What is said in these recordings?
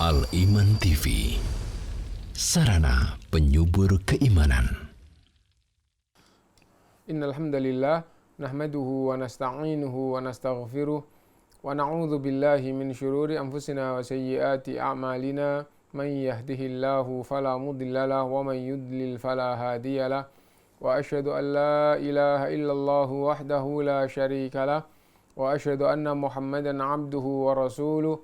Al-Iman TV, sarana penyubur keimanan. Innal hamdalillah nahmaduhu wa nasta'inuhu wa nastaghfiruh wa na'udzu billahi min syururi anfusina wa sayyiati a'malina. Man yahdihillahu fala mudhillalah wa man yudlil fala hadiyalah. Wa asyhadu an la ilaha illallah wahdahu la syarikalah wa asyhadu anna Muhammadan 'abduhu wa rasuluh.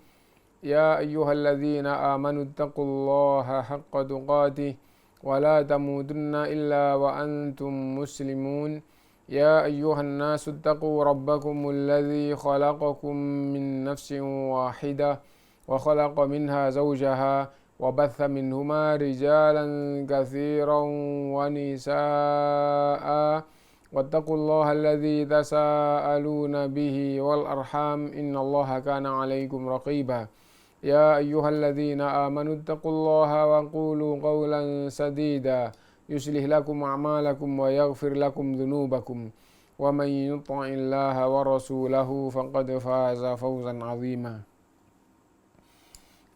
Ya ayyuhalladzina amanu taqullaha haqqa tuqatih wa la tamutunna illa wa antum muslimun. Ya ayyuhan nasu taqu rabbakumul ladzi khalaqakum min nafsin wahidah wa khalaqa minha zawjaha wa batha minhuma rijalan katsiran wa nisaa'a wattaqullaha alladzi tasaaluna bihi wal arham innallaha kana 'alaikum raqiba. Ya ayyuhalladzina amanu taqullaha wa qulu qawlan sadida yuslih lakum a'malakum wa yaghfir lakum dhunubakum wa man yuti'illaha wa rasulahu faqad faza fawzan 'azima.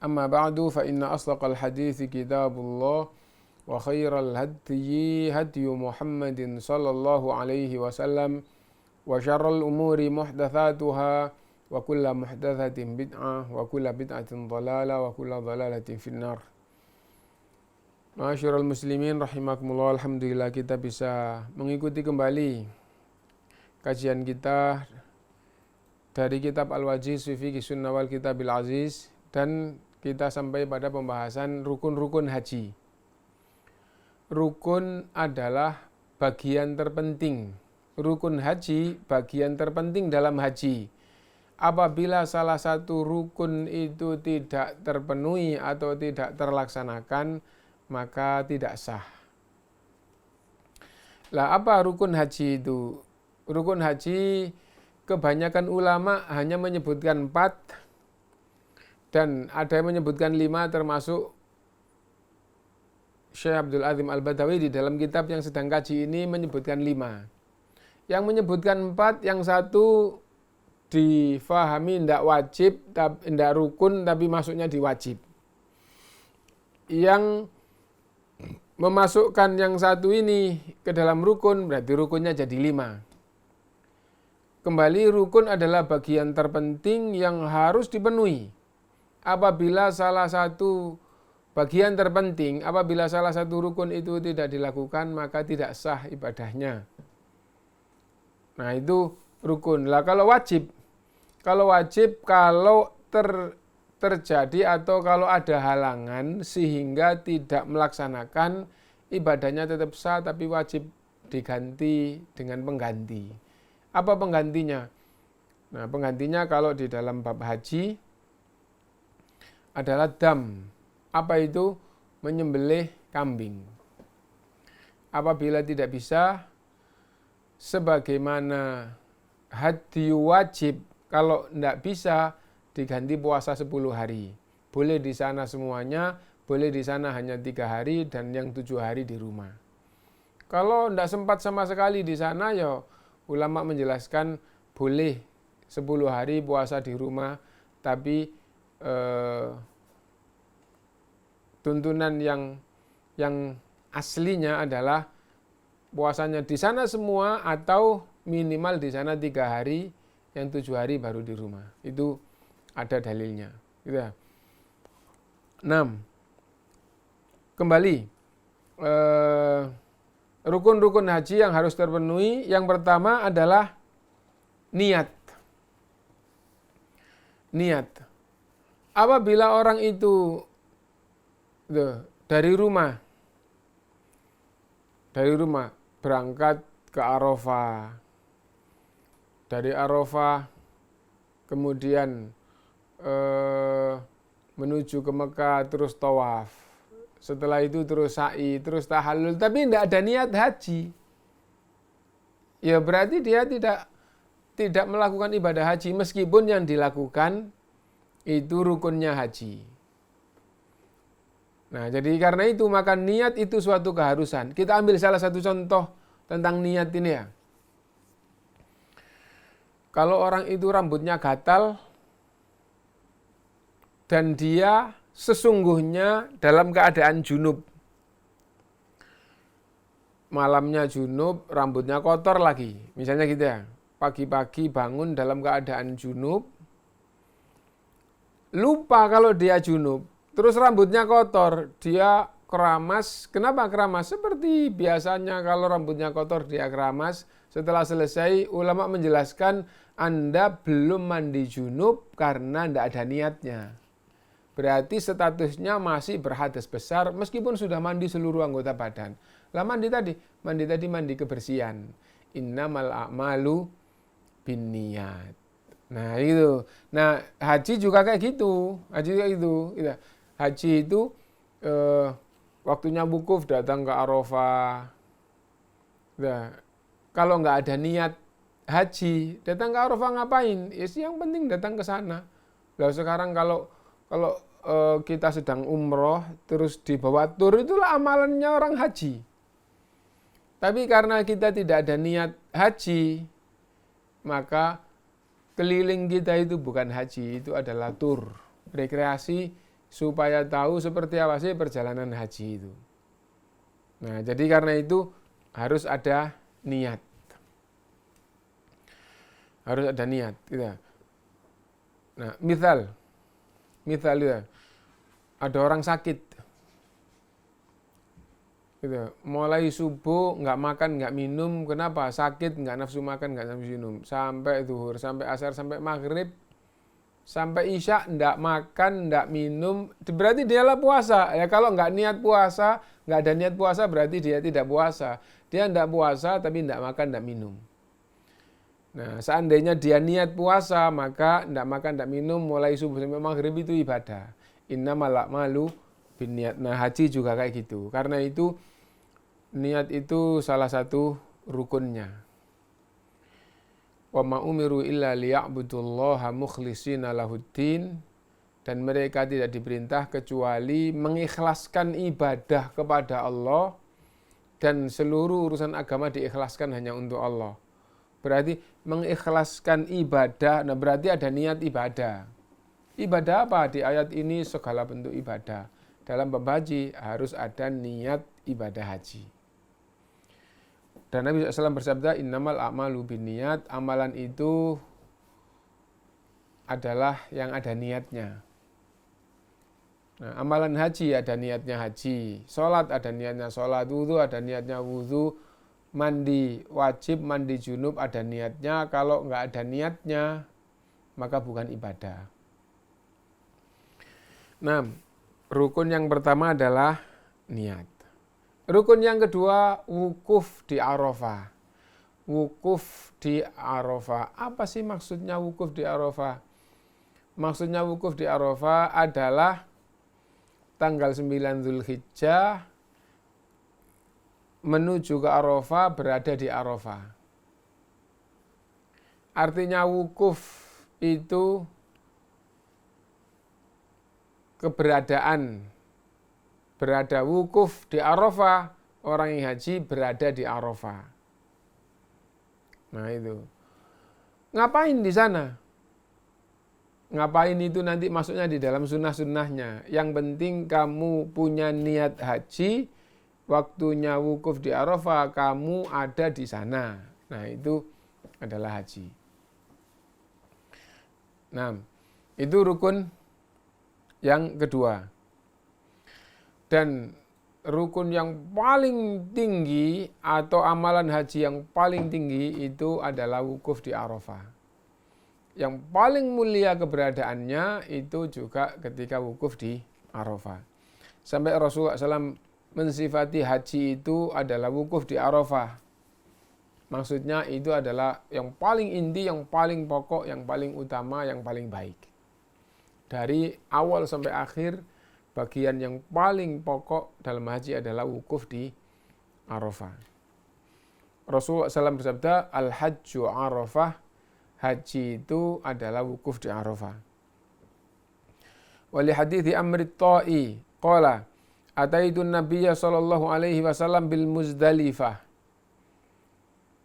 Amma ba'du fa inna asdaqal hadithi kitabullah wa khairal hadyi hadyu Muhammadin sallallahu alaihi wasallam wa syarrul umuri muhdatsatuha wa kullu muhdatsatin bid'ah wa kullu bid'atin dhalalah wa kullu dhalalatin finnar. Ma'asyiral muslimin rahimakumullah, alhamdulillah kita bisa mengikuti kembali kajian kita dari kitab Al-Wajiz fi Fiqh Sunnah wal Kitabil Aziz, dan kita sampai pada pembahasan rukun-rukun haji. Rukun adalah bagian terpenting. Rukun haji bagian terpenting dalam haji. Apabila salah satu rukun itu tidak terpenuhi atau tidak terlaksanakan, maka tidak sah. Lah, apa rukun haji itu? Rukun haji kebanyakan ulama hanya menyebutkan 4 dan ada yang menyebutkan 5, termasuk Syekh Abdul Azim Al-Badawi di dalam kitab yang sedang kaji ini menyebutkan 5. Yang menyebutkan 4, yang satu difahami tidak wajib, tidak rukun, tapi masuknya di wajib. Yang memasukkan yang satu ini ke dalam rukun, berarti rukunnya jadi 5. Kembali, rukun adalah bagian terpenting yang harus dipenuhi. Apabila salah satu bagian terpenting, apabila salah satu rukun itu tidak dilakukan, maka tidak sah ibadahnya. Nah, itu rukun. Lah, kalau wajib, kalau terjadi atau kalau ada halangan sehingga tidak melaksanakan, ibadahnya tetap sah tapi wajib diganti dengan pengganti. Apa penggantinya? Nah, penggantinya kalau di dalam bab haji adalah dam. Apa itu? Menyembelih kambing. Apabila tidak bisa, sebagaimana hadyu wajib, kalau tidak bisa diganti puasa 10 hari. Boleh di sana semuanya, boleh di sana hanya 3 hari dan yang 7 hari di rumah. Kalau tidak sempat sama sekali di sana, ya ulama menjelaskan boleh 10 hari puasa di rumah, tapi tuntunan yang aslinya adalah puasanya di sana semua atau minimal di sana 3 hari, yang 7 hari baru di rumah. Itu ada dalilnya. Gitu ya. 6. Kembali, rukun-rukun haji yang harus terpenuhi, yang pertama adalah niat. Niat. Apabila orang itu dari rumah berangkat ke Arafah, dari Arafah kemudian menuju ke Mekah, terus tawaf, setelah itu terus sa'i, terus tahallul, tapi tidak ada niat haji, ya berarti dia tidak melakukan ibadah haji, meskipun yang dilakukan itu rukunnya haji. Nah, jadi karena itu maka niat itu suatu keharusan. Kita ambil salah satu contoh tentang niat ini ya. Kalau orang itu rambutnya gatal dan dia sesungguhnya dalam keadaan junub. Malamnya junub, rambutnya kotor lagi. Misalnya gitu ya, pagi-pagi bangun dalam keadaan junub, lupa kalau dia junub, terus rambutnya kotor, dia keramas. Kenapa keramas? Seperti biasanya kalau rambutnya kotor dia keramas. Setelah selesai, ulama menjelaskan Anda belum mandi junub karena tidak ada niatnya. Berarti statusnya masih berhadas besar meskipun sudah mandi seluruh anggota badan. Lah mandi mandi kebersihan. Innamal a'malu binniyat. Nah itu. Nah haji juga kayak gitu. Haji itu waktunya wukuf datang ke Arafah. Nah, kalau nggak ada niat haji, datang ke Arafah ngapain? Yang penting datang ke sana. Lah sekarang kalau kita sedang umroh terus dibawa tur, itulah amalannya orang haji. Tapi karena kita tidak ada niat haji, maka keliling kita itu bukan haji, itu adalah tur, rekreasi supaya tahu seperti apa sih perjalanan haji itu. Nah, jadi karena itu harus ada niat. Harus ada niat. Gitu. Nah, misal ya, ada orang sakit. Gitu. Mulai subuh nggak makan nggak minum, kenapa? Sakit, nggak nafsu makan nggak nafsu minum, sampai zuhur, sampai asar, sampai maghrib, sampai isya nggak makan nggak minum, berarti dialah puasa. Ya kalau nggak niat puasa, nggak ada niat puasa berarti dia tidak puasa. Dia nggak puasa tapi nggak makan nggak minum. Nah seandainya dia niat puasa maka nggak makan nggak minum mulai subuh sampai maghrib itu ibadah. Innamal a'malu binniyat. Nah haji juga kayak gitu. Karena itu niat itu salah satu rukunnya. Wa ma umiru illa liya'budullaha mukhlishina lahuddin, dan mereka tidak diperintah kecuali mengikhlaskan ibadah kepada Allah dan seluruh urusan agama diikhlaskan hanya untuk Allah. Berarti mengikhlaskan ibadah, nah berarti ada niat ibadah. Ibadah apa? Di ayat ini segala bentuk ibadah. Dalam bab haji harus ada niat ibadah haji. Dan Nabi SAW bersabda, innamal a'malu binniyat, amalan itu adalah yang ada niatnya. Nah, amalan haji ada niatnya haji, sholat ada niatnya sholat, wudhu ada niatnya wudhu, mandi wajib, mandi junub ada niatnya. Kalau nggak ada niatnya, maka bukan ibadah. Nah, rukun yang pertama adalah niat. Rukun yang kedua, wukuf di Arafah. Wukuf di Arafah. Apa sih maksudnya wukuf di Arafah? Maksudnya wukuf di Arafah adalah tanggal 9 Zulhijjah menuju ke Arafah, berada di Arafah. Artinya wukuf itu keberadaan, berada wukuf di Arafah, orang yang haji berada di Arafah. Nah itu. Ngapain di sana? Ngapain itu nanti masuknya di dalam sunnah-sunnahnya. Yang penting kamu punya niat haji, waktunya wukuf di Arafah, kamu ada di sana. Nah itu adalah haji. Nah itu rukun yang kedua. Dan rukun yang paling tinggi atau amalan haji yang paling tinggi itu adalah wukuf di Arafah. Yang paling mulia keberadaannya itu juga ketika wukuf di Arafah. Sampai Rasulullah SAW mensifati haji itu adalah wukuf di Arafah. Maksudnya itu adalah yang paling inti, yang paling pokok, yang paling utama, yang paling baik. Dari awal sampai akhir, bagian yang paling pokok dalam haji adalah wukuf di Arafah. Rasulullah SAW bersabda, al-hajju Arafah, haji itu adalah wukuf di Arafah. Wali hadithi Amr at-Ta'i, qala, ataitu Nabiyya sallallahu alaihi wasallam bil Muzdalifah.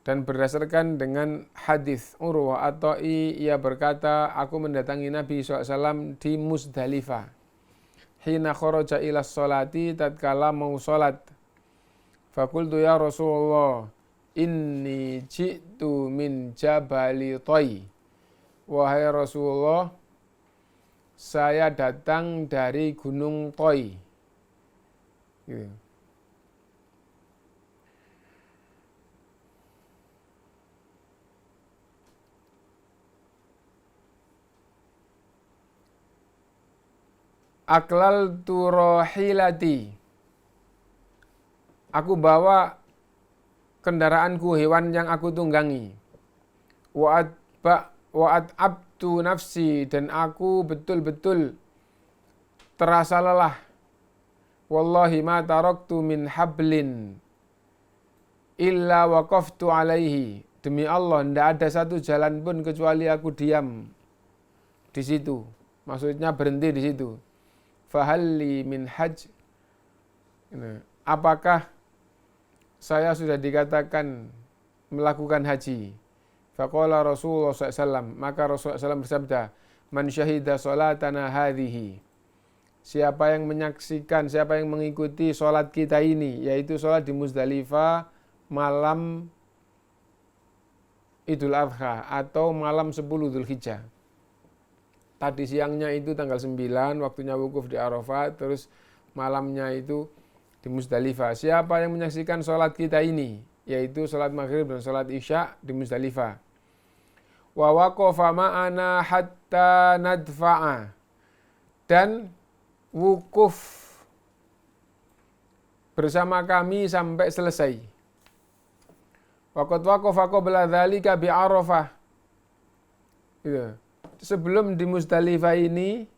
Dan berdasarkan dengan hadis Urwah at-Ta'i, ia berkata, aku mendatangi Nabi SAW di Muzdalifah. hina kharaja ila sholati, tatkala mau salat. Fakultu ya Rasulullah, inni ji'tu min jabali Tay. Wahai Rasulullah, saya datang dari gunung Tay. Gitu. Aqlaltu rahilati. Aku bawa kendaraanku, hewan yang aku tunggangi. Wa at'abtu nafsi, dan aku betul-betul terasa lelah. Wallahi ma taraktu min hablin illa waqaftu alaihi. Demi Allah, tidak ada satu jalan pun kecuali aku diam di situ. Maksudnya berhenti di situ. Fahalli min hajj. Apakah saya sudah dikatakan melakukan haji? Faqala Rasulullah SAW. Maka Rasulullah SAW bersabda, man syahida salatana hadhihi. Siapa yang menyaksikan, siapa yang mengikuti sholat kita ini, yaitu sholat di Muzdalifah malam Idul Adha atau malam 10 Dzulhijjah. Tadi siangnya itu tanggal 9, waktunya wukuf di Arafah, terus malamnya itu di Muzdalifah. Siapa yang menyaksikan sholat kita ini, yaitu sholat maghrib dan sholat isya di Muzdalifah. Wa waqafa ma'ana hatta nadfa'a. Dan wukuf bersama kami sampai selesai. Waqad waqafa qabla dzalika bi Arafah. Gitu. Sebelum di Muzdalifah ini,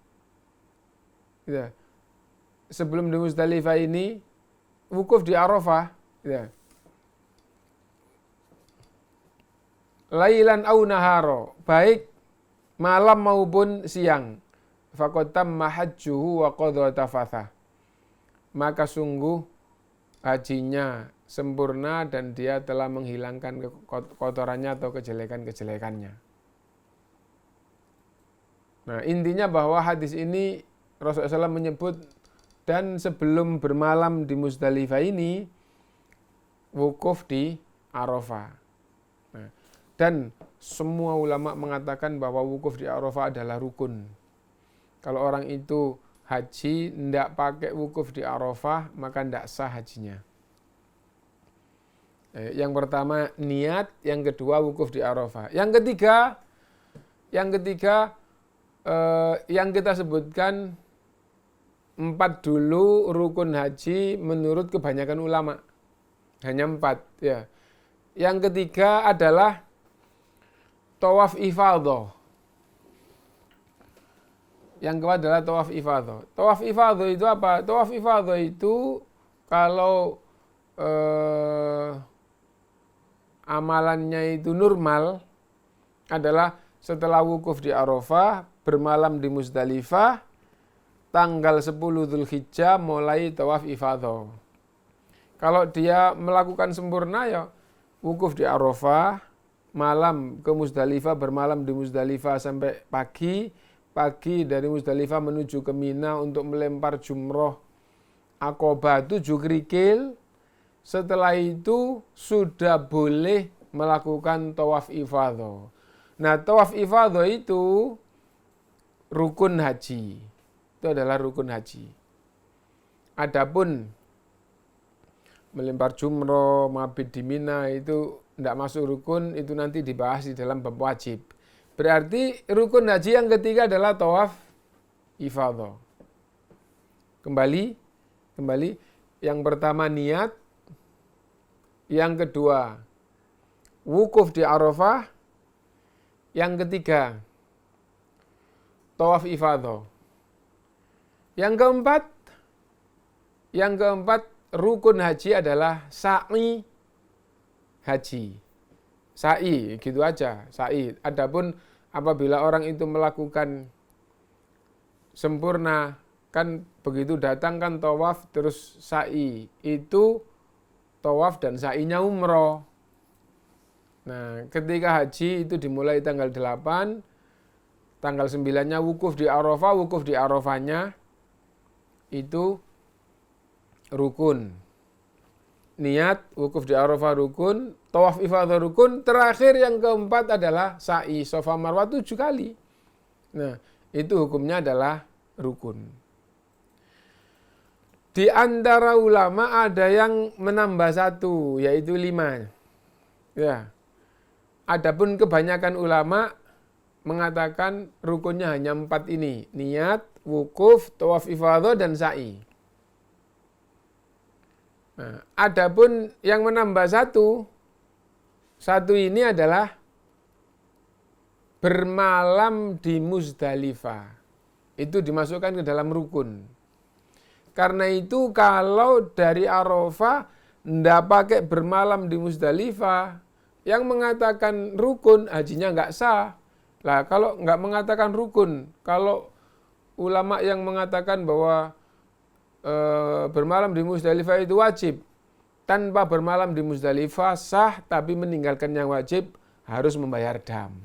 gitu, sebelum di Muzdalifah ini wukuf di Arafah, gitu, lailan au naharo, baik malam maupun siang. Faqad tamma hajjuhu wa qadha tafatha. Maka sungguh hajinya sempurna dan dia telah menghilangkan kotorannya atau kejelekan-kejelekannya. Nah, intinya bahwa hadis ini Rasulullah SAW menyebut, dan sebelum bermalam di Muzdalifah ini wukuf di Arafah. Nah, dan semua ulama mengatakan bahwa wukuf di Arafah adalah rukun. Kalau orang itu haji tidak pakai wukuf di Arafah, maka tidak sah hajinya. Yang pertama niat, yang kedua wukuf di Arafah. Yang ketiga yang kita sebutkan 4 dulu rukun haji menurut kebanyakan ulama. Hanya 4 ya. Yang ketiga adalah tawaf ifadhah. Yang kedua adalah tawaf ifadhah. Tawaf ifadhah itu apa? Tawaf ifadhah itu kalau amalannya itu normal adalah setelah wukuf di Arafah, bermalam di Muzdalifah, tanggal 10 Dzulhijjah mulai tawaf ifadhah. Kalau dia melakukan sempurna ya wukuf di Arafah, malam ke Muzdalifah, bermalam di Muzdalifah sampai pagi dari Muzdalifah menuju ke Mina untuk melempar jumroh Aqobah 7 kerikil. Setelah itu sudah boleh melakukan tawaf ifadhah. Nah, tawaf ifadhah itu rukun haji. Itu adalah rukun haji. Adapun melempar jumroh, mabit di Mina itu tidak masuk rukun, itu nanti dibahas di dalam bab wajib. Berarti rukun haji yang ketiga adalah tawaf ifadhah. Kembali. Yang pertama niat, yang kedua wukuf di Arafah, yang ketiga tawaf ifadhah. Yang keempat rukun haji adalah sa'i haji. Sa'i gitu aja, sa'i. Adapun apabila orang itu melakukan sempurna, kan begitu datang kan tawaf terus sa'i. Itu tawaf dan sa'inya umroh. Nah, ketika haji itu dimulai tanggal 8, tanggal 9-nya wukuf di Arafah, wukuf di Arafahnya itu rukun. Niat, wukuf di Arafah rukun, tawaf ifadah rukun, terakhir yang keempat adalah sa'i Safa Marwah 7 kali. Nah, itu hukumnya adalah rukun. Di antara ulama ada yang menambah 1, yaitu 5. Ya. Adapun kebanyakan ulama mengatakan rukunnya hanya 4 ini. Niat, wukuf, tawaf ifadah, dan sa'i. Nah, adapun yang menambah 1 ini adalah bermalam di Muzdalifah. Itu dimasukkan ke dalam rukun. Karena itu kalau dari Arafah ndak pakai bermalam di Muzdalifah, yang mengatakan rukun hajinya nggak sah. Lah kalau nggak mengatakan rukun, kalau ulama yang mengatakan bahwa bermalam di Muzdalifah itu wajib, tanpa bermalam di Muzdalifah sah, tapi meninggalkan yang wajib harus membayar dam.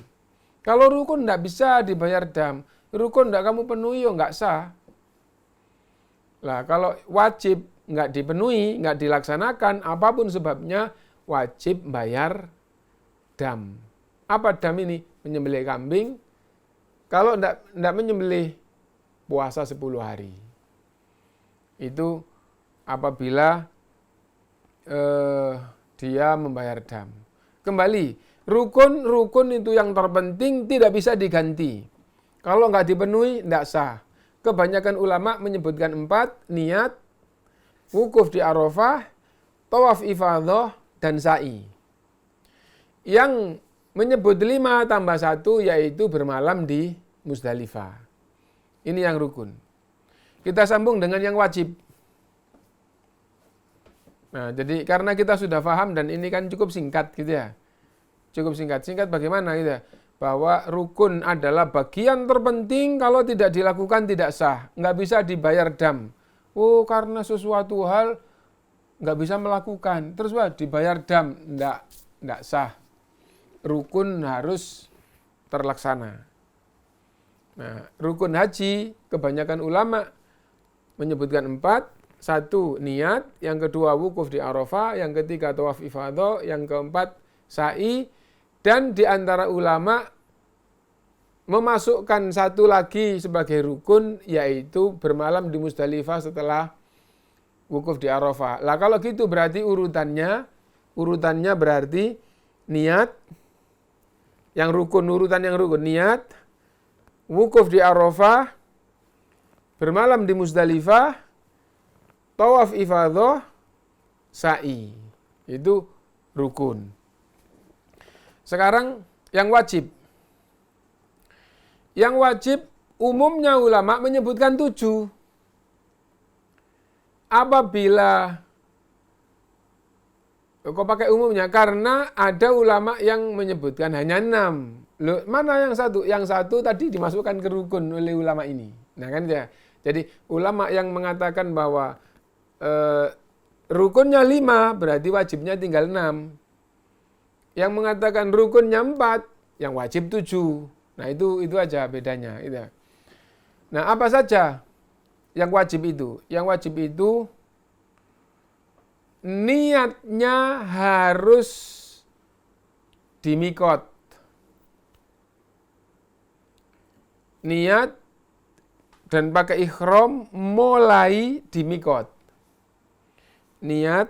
Kalau rukun ndak bisa dibayar dam, rukun ndak kamu penuhi, nggak sah. Lah kalau wajib nggak dipenuhi, nggak dilaksanakan, apapun sebabnya, wajib bayar dam. Apa dam ini? Menyembelih kambing. Kalau ndak menyembelih, puasa 10 hari. Itu apabila dia membayar dam. Kembali, rukun itu yang terpenting tidak bisa diganti. Kalau nggak dipenuhi, ndak sah. Kebanyakan ulama menyebutkan 4, niat, wukuf di Arafah, tawaf ifadah, dan sa'i. Yang menyebut 5 tambah 1 yaitu bermalam di Muzdalifah. Ini yang rukun. Kita sambung dengan yang wajib. Nah, jadi karena kita sudah paham dan ini kan cukup singkat gitu ya. Cukup singkat. Singkat bagaimana gitu ya? Bahwa rukun adalah bagian terpenting, kalau tidak dilakukan tidak sah. Nggak bisa dibayar dam. Oh, karena sesuatu hal nggak bisa melakukan. Terus dibayar dam. Nggak sah. Rukun harus terlaksana. Nah, rukun haji kebanyakan ulama menyebutkan 4. 1, niat. Yang kedua, wukuf di Arafah. Yang ketiga, tawaf ifadah. Yang keempat, sa'i. Dan di antara ulama memasukkan 1 lagi sebagai rukun, yaitu bermalam di Muzdalifah setelah wukuf di Arafah. Lah kalau gitu berarti urutannya berarti niat, yang rukun, niat, wukuf di Arafah, bermalam di Muzdalifah, tawaf ifadah, sa'i. Itu rukun. Sekarang yang wajib. Yang wajib umumnya ulama menyebutkan 7. Apabila kok pakai umumnya? Karena ada ulama yang menyebutkan hanya 6. Loh, mana yang 1? Yang 1 tadi dimasukkan ke rukun oleh ulama ini. Nah kan ya. Jadi ulama yang mengatakan bahwa rukunnya 5 berarti wajibnya tinggal 6. Yang mengatakan rukunnya 4, yang wajib 7. Nah itu aja bedanya. Itu. Nah apa saja yang wajib itu? Yang wajib itu niatnya harus di mikot. Niat dan pakai ihram mulai di mikot. Niat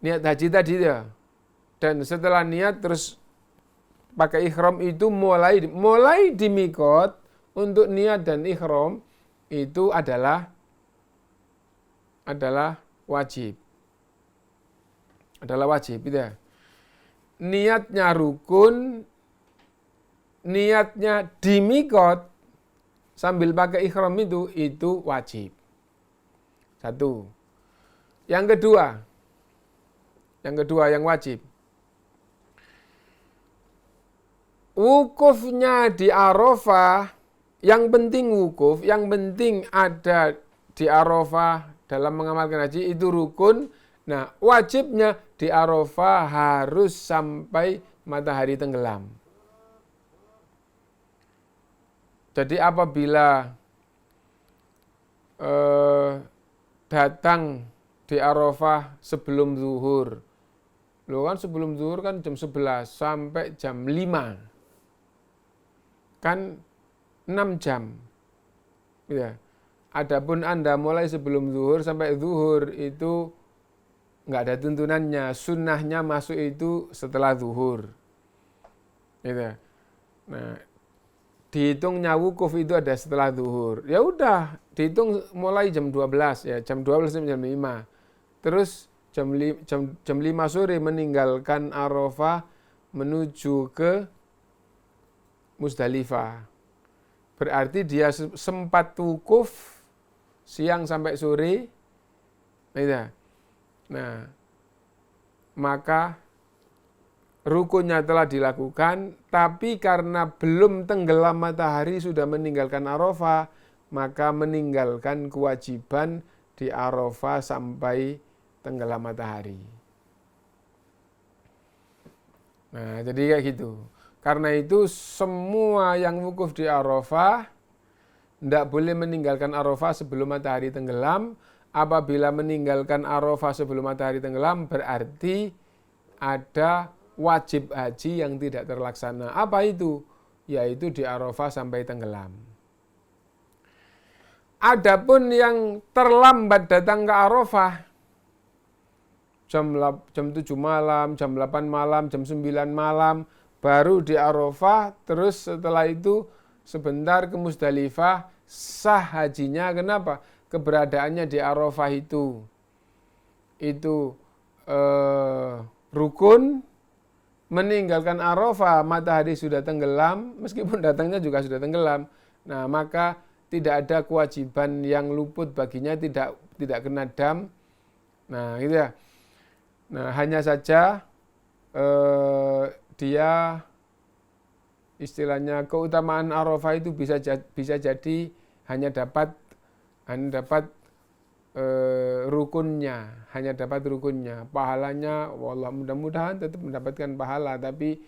haji tadi ya. Dan setelah niat terus pakai ihram itu mulai di mikot. Untuk niat dan ihram itu adalah wajib. Adalah wajib gitu ya. Niatnya rukun, niatnya di mikot sambil pakai ihram itu wajib. 1. Yang kedua yang wajib. Wukufnya di Arafah, yang penting wukuf, yang penting ada di Arafah dalam mengamalkan haji itu rukun. Nah, wajibnya di Arafah harus sampai matahari tenggelam. Jadi apabila datang di Arafah sebelum zuhur. Loh kan sebelum zuhur kan jam 11 sampai jam 5. Kan 6 jam. Ya. Adapun Anda mulai sebelum zuhur sampai zuhur itu nggak ada tuntunannya. Sunnahnya masuk itu setelah zuhur. Gitu. Nah, dihitungnya wukuf itu ada setelah zuhur. Ya udah, dihitung mulai jam 12 ya, jam 12 sampai jam 5. Terus jam 5 sore meninggalkan Arafah menuju ke Musdalifah. Berarti dia sempat wukuf siang sampai sore. Nah, maka rukunnya telah dilakukan, tapi karena belum tenggelam matahari sudah meninggalkan Arafah, maka meninggalkan kewajiban di Arafah sampai tenggelam matahari. Nah, jadi kayak gitu. Karena itu semua yang wukuf di Arafah tidak boleh meninggalkan Arafah sebelum matahari tenggelam. Apabila meninggalkan Arafah sebelum matahari tenggelam, berarti ada wajib haji yang tidak terlaksana. Apa itu? Yaitu di Arafah sampai tenggelam. Adapun yang terlambat datang ke Arafah, jam 7 malam, jam 8 malam, jam 9 malam, baru di Arafah, terus setelah itu sebentar ke Musdalifah, sah hajinya. Kenapa? Keberadaannya di Arafah itu rukun. Meninggalkan Arafah, matahari sudah tenggelam, meskipun datangnya juga sudah tenggelam. Nah, maka tidak ada kewajiban yang luput baginya, tidak kena dam. Nah, gitu ya. Nah, hanya saja dia istilahnya keutamaan Arafah itu bisa jadi hanya dapat rukunnya, pahalanya, wallah mudah-mudahan tetap mendapatkan pahala, tapi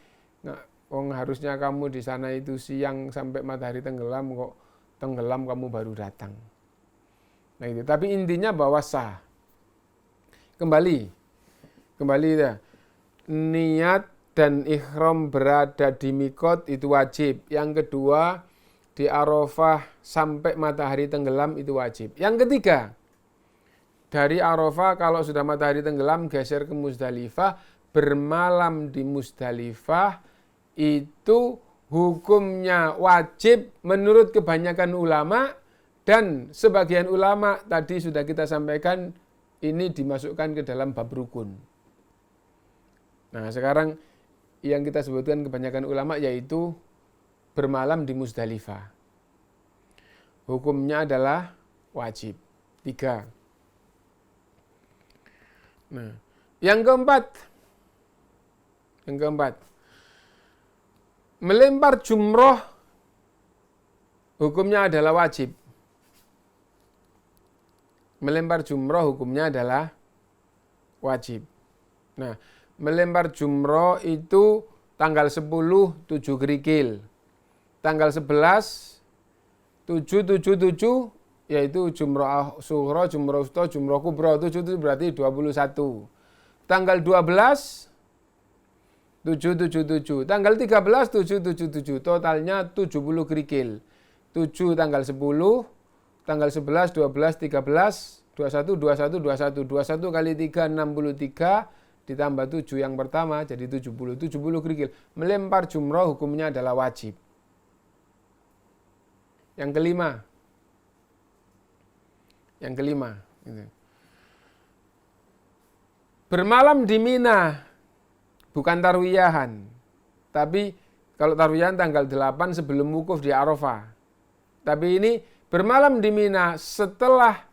harusnya kamu di sana itu siang sampai matahari tenggelam, kok tenggelam kamu baru datang. Nah itu, tapi intinya bahwa sah. Kembali ya, niat dan ihram berada di mikot itu wajib. Yang kedua, di Arafah sampai matahari tenggelam itu wajib. Yang ketiga, dari Arafah kalau sudah matahari tenggelam geser ke Musdalifah, bermalam di Musdalifah itu hukumnya wajib menurut kebanyakan ulama, dan sebagian ulama tadi sudah kita sampaikan ini dimasukkan ke dalam bab rukun. Nah, sekarang yang kita sebutkan kebanyakan ulama yaitu bermalam di Musdalifah. Hukumnya adalah wajib. 3. Nah, yang keempat, melempar jumroh hukumnya adalah wajib. Melempar jumroh hukumnya adalah wajib. Nah, melempar jumroh itu tanggal 10 7 kerikil. Tanggal 11 7 yaitu jumroh sughra, jumroh wusta, jumroh kubra. 7 itu berarti 21. Tanggal 12 7. Tanggal 13 7. Totalnya 70 kerikil. 7 tanggal 10, tanggal 11, 12, 13, 21 kali 3 63, ditambah 7 yang pertama jadi 70 kerikil. Melempar jumroh hukumnya adalah wajib. Yang kelima gitu. Bermalam di Mina, bukan tarwiyahan. Tapi kalau tarwiyahan tanggal 8 sebelum wukuf di Arafah. Tapi ini bermalam di Mina setelah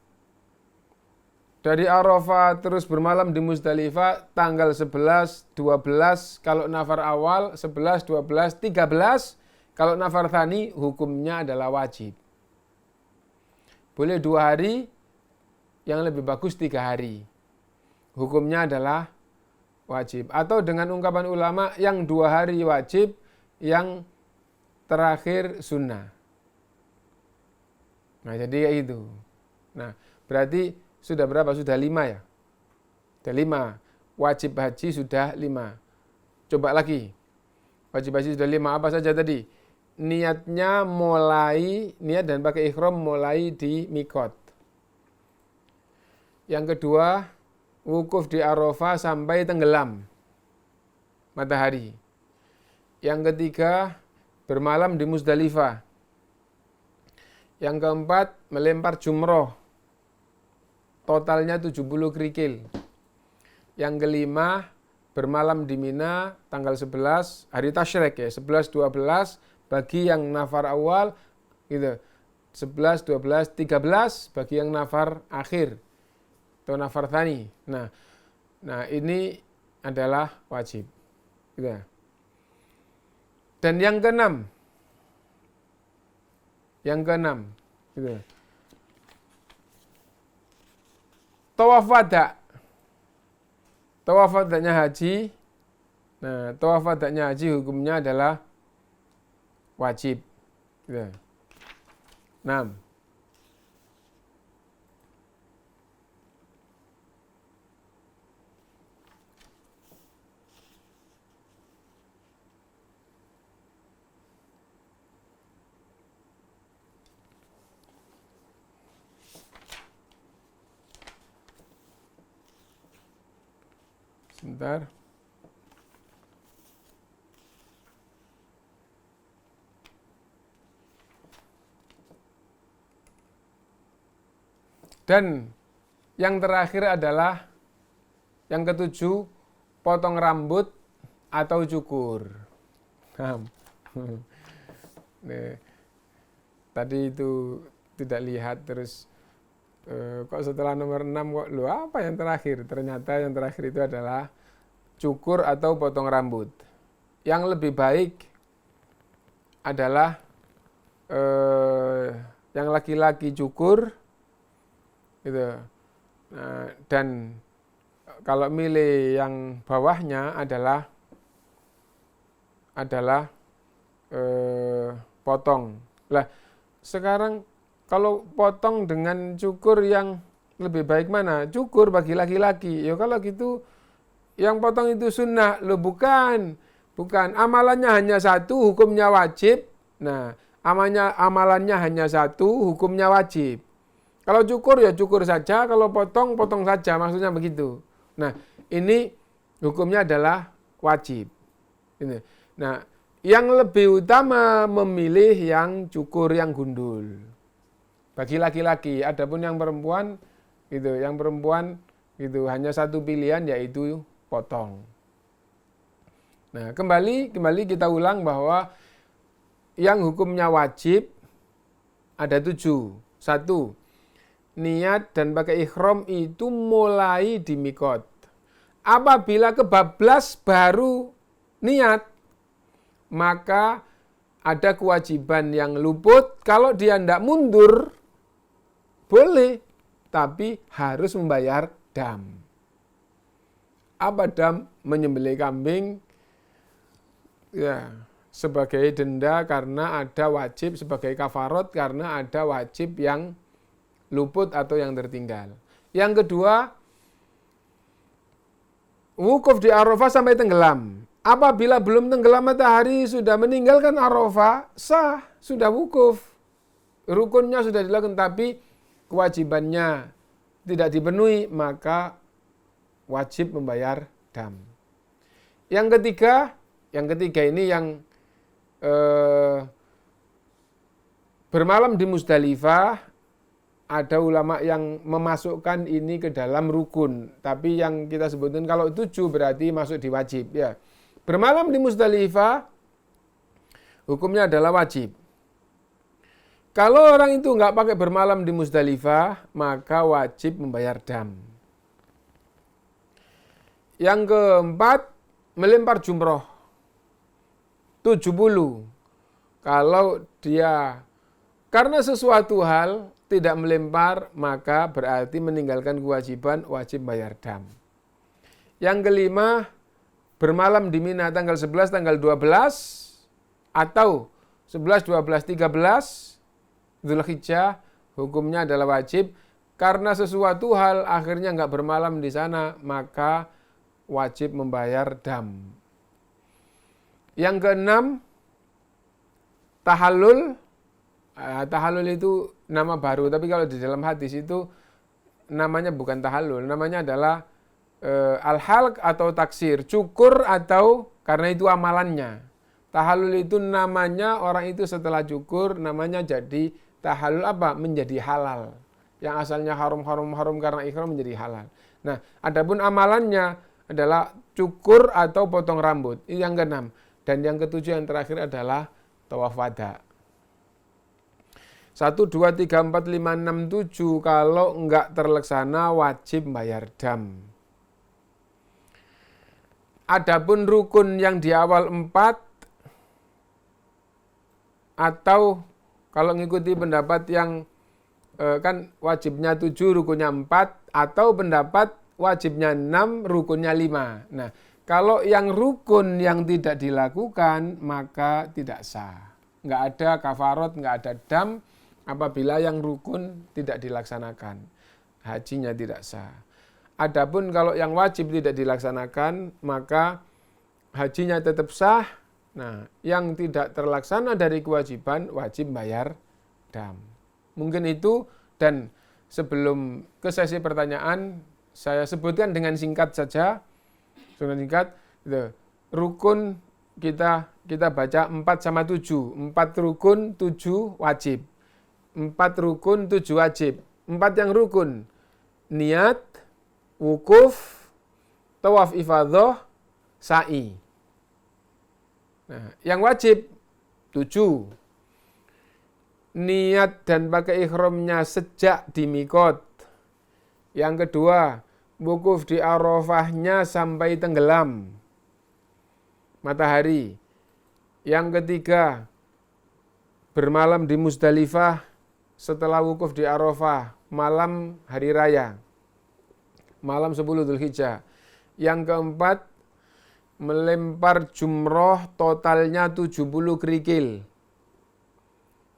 dari Arafah terus bermalam di Musdalifah tanggal 11, 12 kalau nafar awal, 11, 12, 13 kalau nafar tsani hukumnya adalah wajib. Boleh 2 hari, yang lebih bagus 3 hari. Hukumnya adalah wajib. Atau dengan ungkapan ulama yang 2 hari wajib, yang terakhir sunnah. Nah jadi kayak itu. Nah berarti sudah berapa? Sudah 5 ya? Sudah 5. Wajib haji sudah 5. Coba lagi. Wajib haji sudah 5. Apa saja tadi? Niatnya mulai, niat dan pakai ihram mulai di mikot. Yang kedua, wukuf di Arafah sampai tenggelam matahari. Yang ketiga, bermalam di Muzdalifah. Yang keempat, melempar jumroh. Totalnya 70 kerikil. Yang kelima, bermalam di Mina tanggal 11, hari Tasyrik ya, 11, 12, bagi yang nafar awal, gitu. 11, 12, 13, bagi yang nafar akhir, atau nafar thani. Nah ini adalah wajib. Gitu. Dan yang keenam, gitu. Tawaf wada. Tawaf wadanya haji. Nah, tawaf wadanya haji hukumnya adalah wajib. Gitu. 6. Sebentar. Dan yang terakhir adalah yang ketujuh, potong rambut atau cukur. Tadi itu tidak lihat, terus kok setelah nomor 6 kok apa yang terakhir? Ternyata yang terakhir itu adalah cukur atau potong rambut. Yang lebih baik adalah yang laki-laki cukur gitu. Nah, dan kalau milih yang bawahnya adalah potong. Lah, sekarang kalau potong dengan cukur yang lebih baik mana? Cukur bagi laki-laki. Ya kalau gitu yang potong itu sunnah. Loh bukan. Amalannya hanya satu, hukumnya wajib. Nah, amalannya hanya satu, hukumnya wajib. Kalau cukur ya cukur saja, kalau potong saja, maksudnya begitu. Nah, ini hukumnya adalah wajib. Nah, yang lebih utama memilih yang cukur yang gundul. Bagi laki-laki, adapun yang perempuan gitu hanya satu pilihan, yaitu potong. Nah, kembali kita ulang bahwa yang hukumnya wajib ada 7. 1. Niat dan pakai ihram itu mulai di mikot. Apabila kebablas baru niat, maka ada kewajiban yang luput. Kalau dia tidak mundur, boleh, tapi harus membayar dam. Apa dam? Menyembelih kambing ya, sebagai denda karena ada wajib, sebagai kafarot karena ada wajib yang luput atau yang tertinggal. Yang kedua, wukuf di Arafah sampai tenggelam. Apabila belum tenggelam matahari, sudah meninggalkan Arafah, sah, sudah wukuf. Rukunnya sudah dilakukan, tapi kewajibannya tidak dipenuhi, maka wajib membayar dam. Yang ketiga ini yang bermalam di Muzdalifah, ada ulama yang memasukkan ini ke dalam rukun, tapi yang kita sebutkan kalau 7 berarti masuk di wajib ya. Bermalam di Muzdalifah hukumnya adalah wajib. Kalau orang itu nggak pakai bermalam di Muzdalifah, maka wajib membayar dam. Yang keempat, melempar jumroh 70. Kalau dia karena sesuatu hal tidak melempar, maka berarti meninggalkan kewajiban, wajib bayar dam. Yang kelima, bermalam di Mina tanggal 11, tanggal 12, atau 11, 12, 13, Dzulhijjah, hukumnya adalah wajib. karena sesuatu hal akhirnya nggak bermalam di sana, maka wajib membayar dam. Yang keenam, tahallul. Tahallul itu nama baru, tapi kalau di dalam hadis itu namanya bukan tahallul, namanya adalah al-halq atau taksir, cukur atau karena itu amalannya. Tahallul itu namanya orang itu setelah cukur namanya jadi tahallul apa? Menjadi halal. Yang asalnya haram karena ikhram menjadi halal. Nah, adapun amalannya adalah cukur atau potong rambut. Ini yang keenam. Dan yang ketujuh yang terakhir adalah tawaf wada. 1, 2, 3, 4, 5, 6, 7 kalau enggak terlaksana wajib bayar dam. Adapun rukun yang di awal 4 atau kalau mengikuti pendapat yang kan wajibnya 7 rukunnya 4 atau pendapat wajibnya 6 rukunnya 5. Nah, kalau yang rukun yang tidak dilakukan maka tidak sah. Enggak ada kafarat, enggak ada dam apabila yang rukun tidak dilaksanakan. Hajinya tidak sah. Adapun kalau yang wajib tidak dilaksanakan, maka hajinya tetap sah. Nah, yang tidak terlaksana dari kewajiban wajib bayar dam. Mungkin itu, dan sebelum ke sesi pertanyaan, saya sebutkan dengan singkat saja. Dengan singkat, rukun kita baca 4 sama 7. 4 rukun, 7 wajib. 4 rukun, 7 wajib. 4 yang rukun, niat, wukuf, tawaf ifadah, sa'i. Nah, yang wajib 7. Niat dan pakai ihramnya sejak di mikot. Yang kedua, wukuf di Arafahnya sampai tenggelam matahari. Yang ketiga, bermalam di Muzdalifah setelah wukuf di Arafah, malam hari raya, malam 10 Dzulhijjah. Yang keempat, melempar jumroh totalnya 70 kerikil.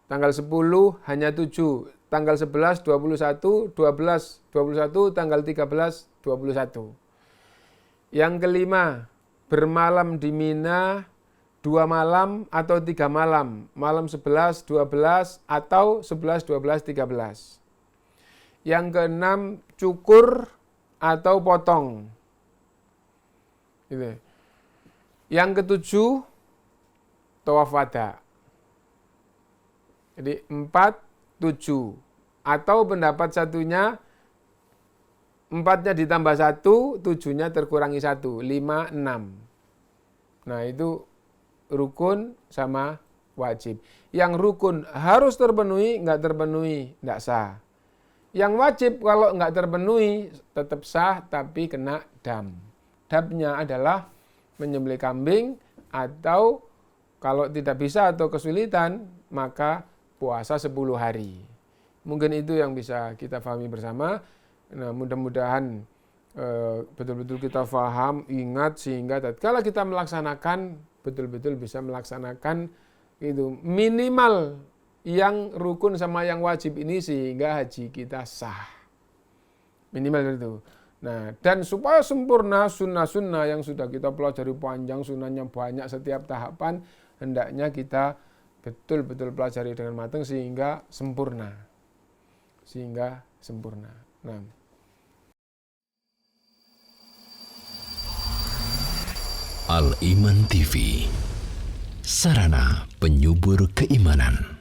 Tanggal 10 hanya 7, tanggal 11, 21, 12, 21, tanggal 13, 21. Yang kelima, bermalam di Mina 2 malam atau 3 malam, malam 11, 12 atau 11, 12, 13. Yang keenam, cukur atau potong. Gitu. Yang ketujuh, tawaf wada. Jadi 4, 7. Atau pendapat satunya, 4-nya ditambah 1, 7-nya terkurangi 1, 5, 6. Nah itu rukun sama wajib. Yang rukun harus terpenuhi, enggak terpenuhi, enggak sah. Yang wajib kalau enggak terpenuhi tetap sah tapi kena dam. Damnya adalah menyembelih kambing atau kalau tidak bisa atau kesulitan maka puasa 10 hari. Mungkin itu yang bisa kita pahami bersama. Nah, mudah-mudahan betul-betul kita paham, ingat sehingga tatkala kita melaksanakan betul-betul bisa melaksanakan itu minimal yang rukun sama yang wajib ini sehingga haji kita sah. Minimal itu. Nah, dan supaya sempurna sunnah-sunnah yang sudah kita pelajari panjang, sunnahnya banyak setiap tahapan, hendaknya kita betul-betul pelajari dengan matang sehingga sempurna. Nah. Al-Iman TV, sarana penyubur keimanan.